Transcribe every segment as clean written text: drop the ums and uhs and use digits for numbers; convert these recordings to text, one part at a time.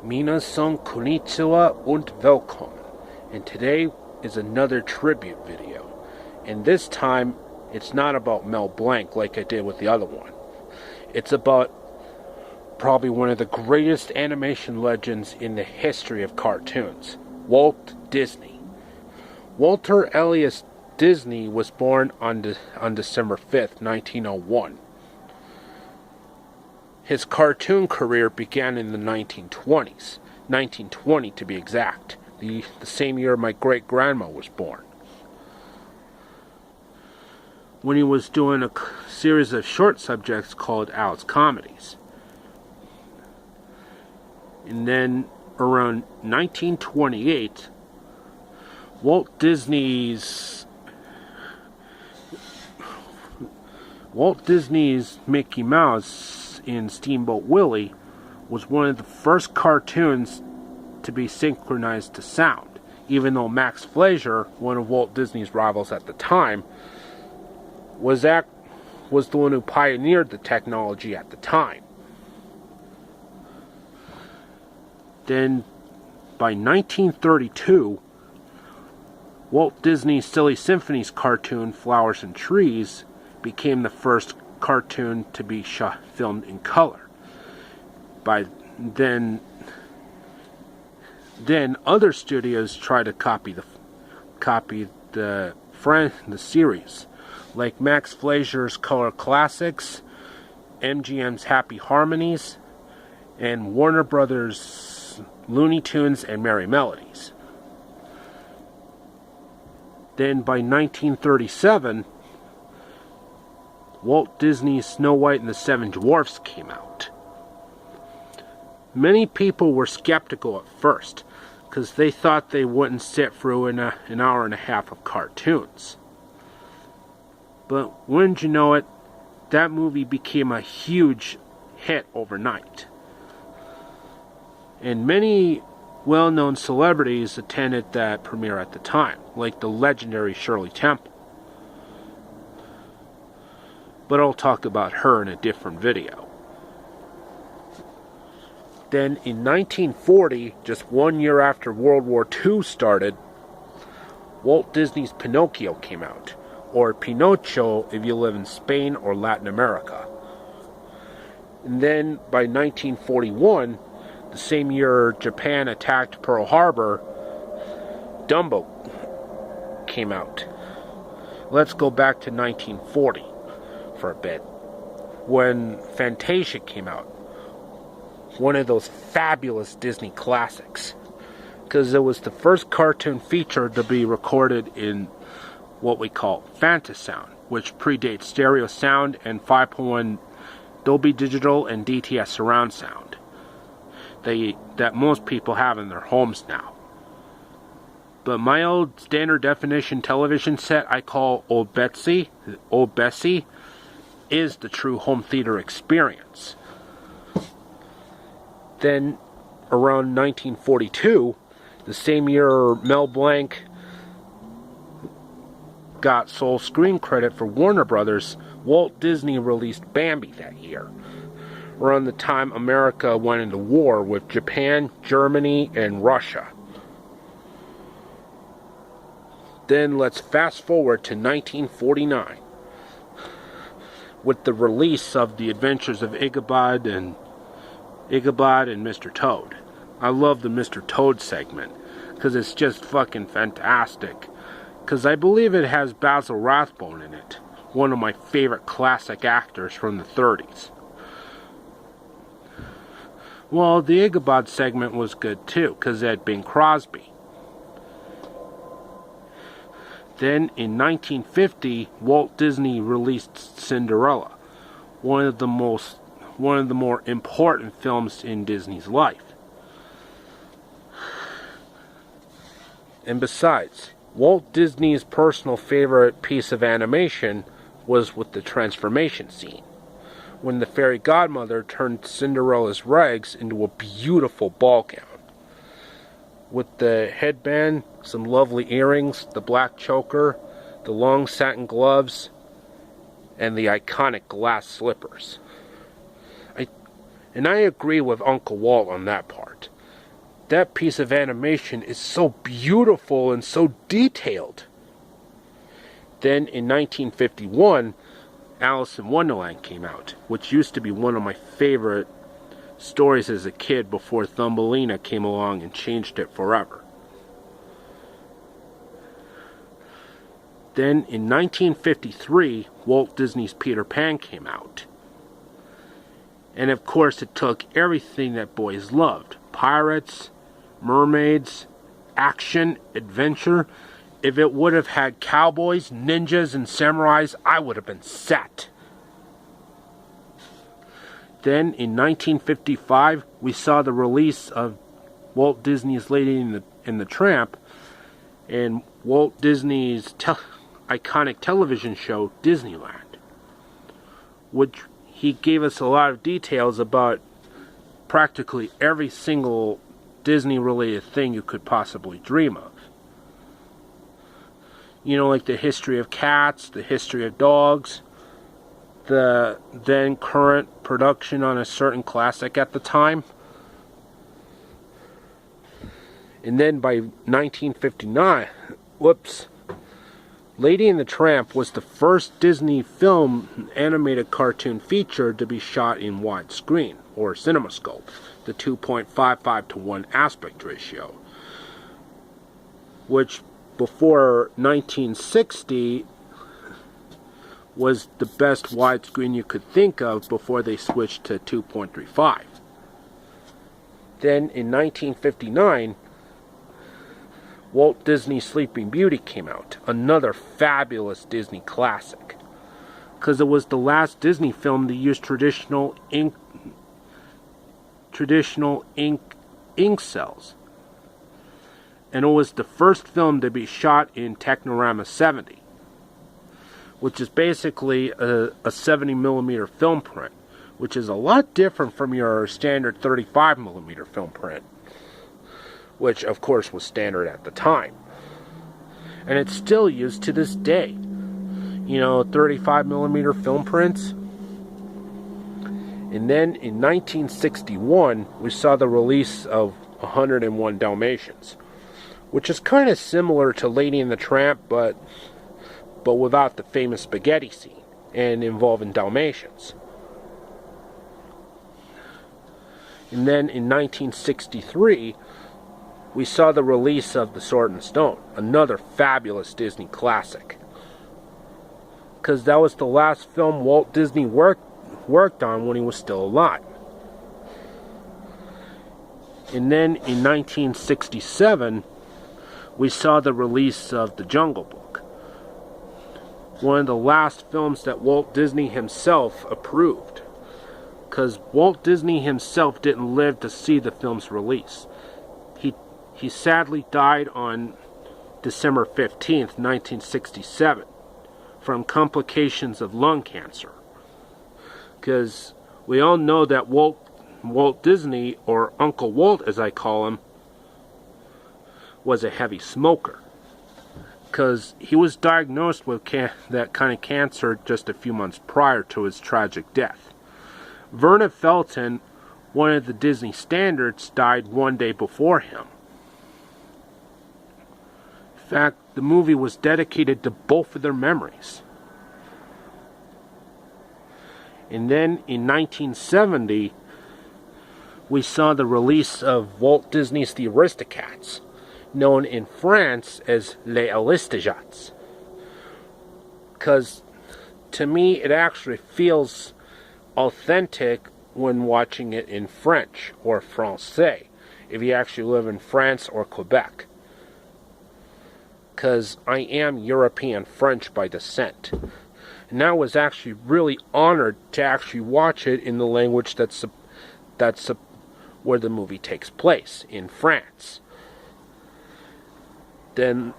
Minasan konnichiwa und willkommen. And today is another tribute video. And this time, it's not about Mel Blanc like I did with the other one. It's about probably one of the greatest animation legends in the history of cartoons, Walt Disney. Walter Elias Disney was born on December 5th, 1901. His cartoon career began in the 1920s, 1920 to be exact, the same year my great-grandma was born. When he was doing a series of short subjects called Al's Comedies. And then around 1928, Walt Disney's Mickey Mouse in Steamboat Willie was one of the first cartoons to be synchronized to sound, even though Max Fleischer, one of Walt Disney's rivals at the time, was the one who pioneered the technology at the time. Then, by 1932, Walt Disney's Silly Symphonies cartoon Flowers and Trees became the first cartoon to be filmed in color. By then other studios tried to copy the series, like Max Fleischer's Color Classics, MGM's Happy Harmonies, and Warner Brothers' Looney Tunes and Merry Melodies. Then by 1937, Walt Disney's Snow White and the Seven Dwarfs came out. Many people were skeptical at first, because they thought they wouldn't sit through an hour and a half of cartoons. But wouldn't you know it, that movie became a huge hit overnight. And many well-known celebrities attended that premiere at the time, like the legendary Shirley Temple. But I'll talk about her in a different video. Then in 1940, just 1 year after World War II started, Walt Disney's Pinocchio came out, or Pinocho if you live in Spain or Latin America. And then by 1941, the same year Japan attacked Pearl Harbor, Dumbo came out. Let's go back to 1940 for a bit, when Fantasia came out. One of those fabulous Disney classics, because it was the first cartoon feature to be recorded in what we call Fantasound, which predates stereo sound and 5.1 Dolby Digital and DTS surround sound that most people have in their homes now. But my old standard definition television set I call Old Bessie, is the true home theater experience. Then, around 1942, the same year Mel Blanc got sole screen credit for Warner Brothers, Walt Disney released Bambi that year, around the time America went into war with Japan, Germany, and Russia. Then let's fast forward to 1949. With the release of The Adventures of Ichabod and Mr. Toad. I love the Mr. Toad segment, because it's just fucking fantastic. Because I believe it has Basil Rathbone in it, one of my favorite classic actors from the 30s. Well, the Ichabod segment was good too, because it had Bing Crosby. Then, in 1950, Walt Disney released Cinderella, one of the more important films in Disney's life. And besides, Walt Disney's personal favorite piece of animation was with the transformation scene, when the fairy godmother turned Cinderella's rags into a beautiful ball gown. With the headband, some lovely earrings, the black choker, the long satin gloves, and the iconic glass slippers. And I agree with Uncle Walt on that part. that piece of animation is so beautiful and so detailed. Then in 1951, Alice in Wonderland came out, which used to be one of my favorite stories as a kid before Thumbelina came along and changed it forever. Then in 1953, Walt Disney's Peter Pan came out. And of course it took everything that boys loved. Pirates, mermaids, action, adventure. If it would have had cowboys, ninjas, and samurais, I would have been set. Then in 1955, we saw the release of Walt Disney's Lady and the Tramp and Walt Disney's iconic television show, Disneyland, which he gave us a lot of details about practically every single Disney-related thing you could possibly dream of. You know, like the history of cats, the history of dogs, the then current production on a certain classic at the time. And then by 1959, Lady and the Tramp was the first Disney film animated cartoon feature to be shot in widescreen, or CinemaScope, the 2.55 to 1 aspect ratio, which before 1960 was the best widescreen you could think of before they switched to 2.35. Then in 1959, Walt Disney's Sleeping Beauty came out, another fabulous Disney classic, because it was the last Disney film to use traditional ink cells, and it was the first film to be shot in Technorama 70, which is basically a 70mm film print, which is a lot different from your standard 35mm film print, which of course was standard at the time. And it's still used to this day. You know, 35mm film prints. And then in 1961, we saw the release of 101 Dalmatians, which is kind of similar to Lady and the Tramp, but without the famous spaghetti scene and involving Dalmatians. And then in 1963, we saw the release of The Sword and Stone, another fabulous Disney classic, because that was the last film Walt Disney worked on when he was still alive. And then in 1967, we saw the release of The Jungle Book, one of the last films that Walt Disney himself approved, because Walt Disney himself didn't live to see the film's release. He sadly died on December 15th, 1967, from complications of lung cancer. Because we all know that Walt Disney, or Uncle Walt as I call him, was a heavy smoker. Because he was diagnosed with that kind of cancer just a few months prior to his tragic death. Verna Felton, one of the Disney standards, died one day before him. In fact, the movie was dedicated to both of their memories. And then in 1970, we saw the release of Walt Disney's The Aristocats, known in France as Les Aristocats. Because to me, it actually feels authentic when watching it in French, or Francais, if you actually live in France or Quebec. Because I am European French by descent. And I was actually really honored to actually watch it in the language that's where the movie takes place, in France. Then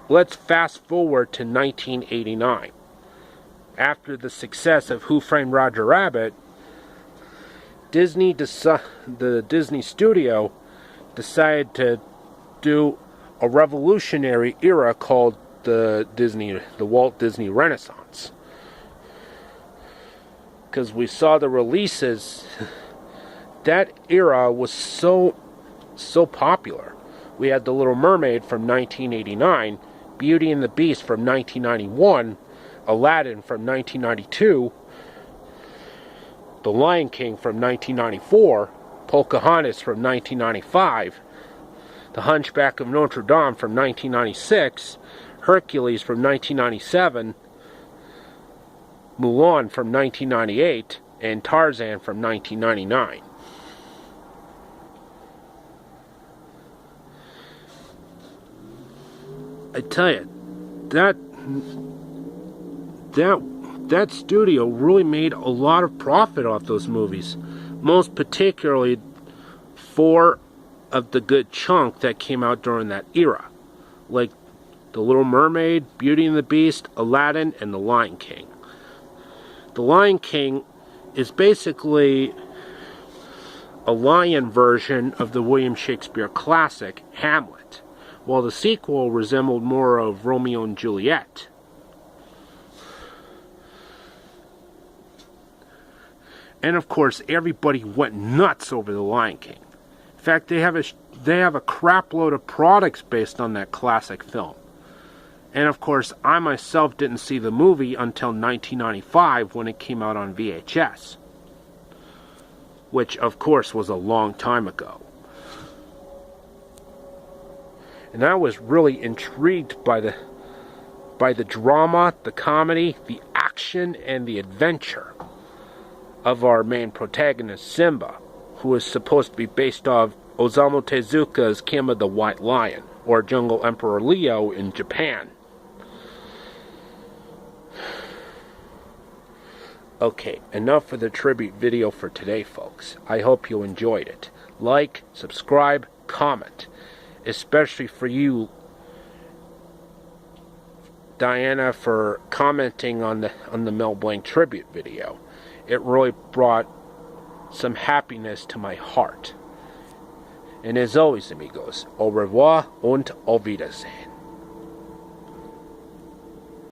let's fast forward to 1989. After the success of Who Framed Roger Rabbit, the Disney studio decided to do a revolutionary era called the Walt Disney Renaissance. Because we saw the releases, that era was so so popular. We had The Little Mermaid from 1989, Beauty and the Beast from 1991, Aladdin from 1992, The Lion King from 1994, Pocahontas from 1995, The Hunchback of Notre Dame from 1996, Hercules from 1997, Mulan from 1998, and Tarzan from 1999. I tell you, that studio really made a lot of profit off those movies. Most particularly 4 of the good chunk that came out during that era. Like The Little Mermaid, Beauty and the Beast, Aladdin, and The Lion King. The Lion King is basically a lion version of the William Shakespeare classic, Hamlet, while the sequel resembled more of Romeo and Juliet. And of course, everybody went nuts over The Lion King. In fact, they have a crap load of products based on that classic film. And of course, I myself didn't see the movie until 1995 when it came out on VHS. Which, of course, was a long time ago. And I was really intrigued by the drama, the comedy, the action, and the adventure of our main protagonist, Simba, who is supposed to be based off Osamu Tezuka's Kimba the White Lion, or Jungle Emperor Leo in Japan. Okay, enough for the tribute video for today, folks. I hope you enjoyed it. Like, subscribe, comment. Especially for you, Diana, for commenting on the Mel Blanc tribute video. It really brought some happiness to my heart. And as always, amigos, au revoir und auf Wiedersehen.